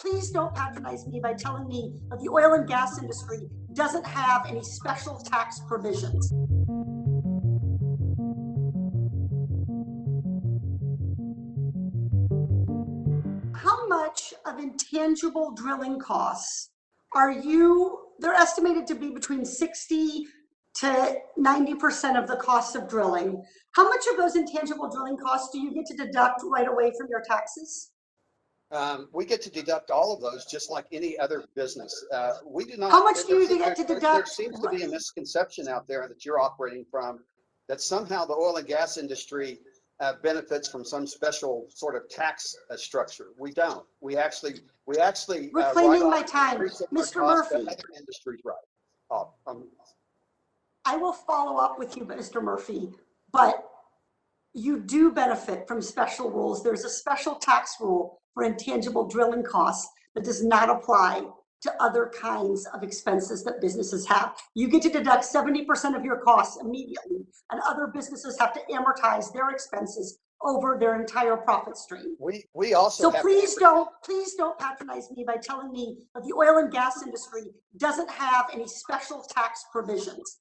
please don't patronize me by telling me that the oil and gas industry doesn't have any special tax provisions. How much of intangible drilling costs they're estimated to be between 60 to 90% of the cost of drilling. How much of those intangible drilling costs do you get to deduct right away from your taxes? We get to deduct all of those just like any other business. We do not. How much do you get to deduct? There seems to be a misconception out there that you're operating from, that somehow the oil and gas industry benefits from some special sort of tax structure. We don't. We actually. Reclaiming my time, Mr. Murphy. Other industries, right? I will follow up with you, Mr. Murphy, but you do benefit from special rules. There's a special tax rule for intangible drilling costs that does not apply to other kinds of expenses that businesses have. You get to deduct 70% of your costs immediately, and other businesses have to amortize their expenses over their entire profit stream. We also so please don't patronize me by telling me that the oil and gas industry doesn't have any special tax provisions.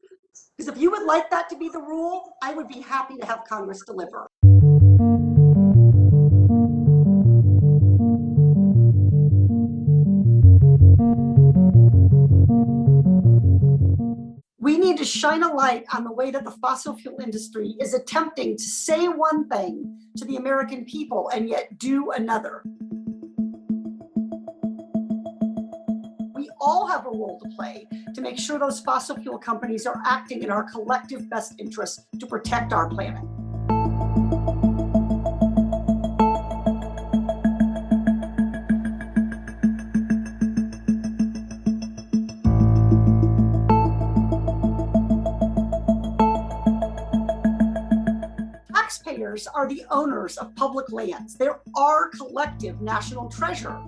Because if you would like that to be the rule, I would be happy to have Congress deliver. We need to shine a light on the way that the fossil fuel industry is attempting to say one thing to the American people and yet do another. We all have a role to play to make sure those fossil fuel companies are acting in our collective best interest to protect our planet. Taxpayers are the owners of public lands. They're our collective national treasure.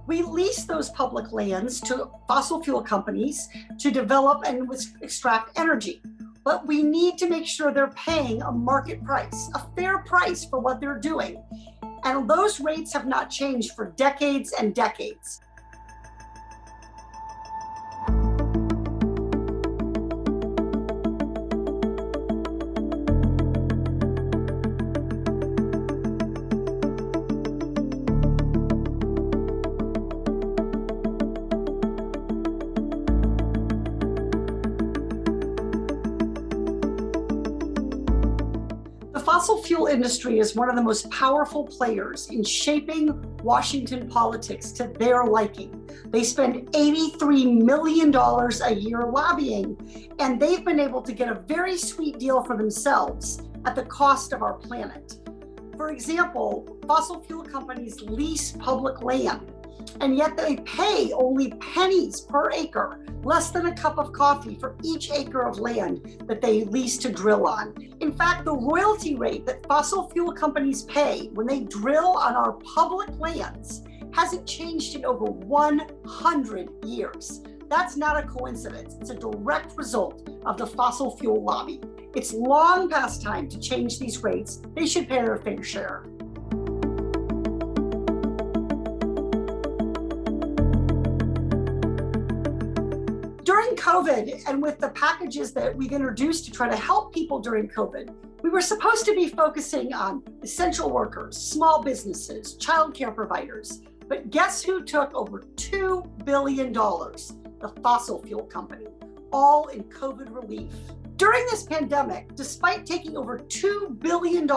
We lease those public lands to fossil fuel companies to develop and extract energy. But we need to make sure they're paying a market price, a fair price for what they're doing. And those rates have not changed for decades and decades. The fossil fuel industry is one of the most powerful players in shaping Washington politics to their liking. They spend $83 million a year lobbying, and they've been able to get a very sweet deal for themselves at the cost of our planet. For example, fossil fuel companies lease public land, and yet they pay only pennies per acre, less than a cup of coffee for each acre of land that they lease to drill on. In fact, the royalty rate that fossil fuel companies pay when they drill on our public lands hasn't changed in over 100 years. That's not a coincidence. It's a direct result of the fossil fuel lobby. It's long past time to change these rates. They should pay their fair share. During COVID, and with the packages that we've introduced to try to help people during COVID, we were supposed to be focusing on essential workers, small businesses, childcare providers. But guess who took over $2 billion? The fossil fuel company, all in COVID relief. During this pandemic, despite taking over $2 billion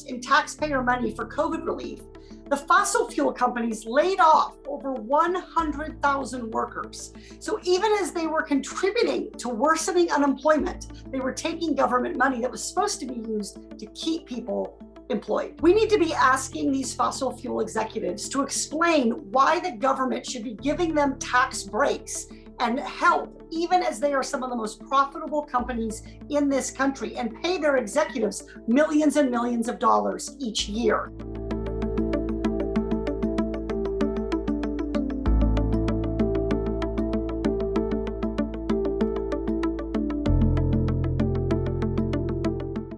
in taxpayer money for COVID relief, the fossil fuel companies laid off over 100,000 workers. So even as they were contributing to worsening unemployment, they were taking government money that was supposed to be used to keep people employed. We need to be asking these fossil fuel executives to explain why the government should be giving them tax breaks and help, even as they are some of the most profitable companies in this country, and pay their executives millions and millions of dollars each year.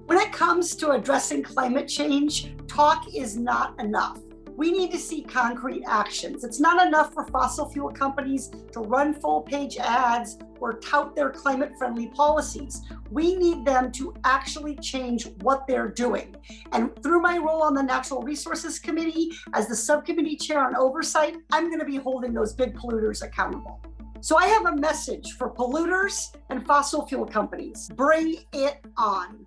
When it comes to addressing climate change, talk is not enough. We need to see concrete actions. It's not enough for fossil fuel companies to run full-page ads or tout their climate-friendly policies. We need them to actually change what they're doing. And through my role on the Natural Resources Committee, as the subcommittee chair on oversight, I'm going to be holding those big polluters accountable. So I have a message for polluters and fossil fuel companies. Bring it on.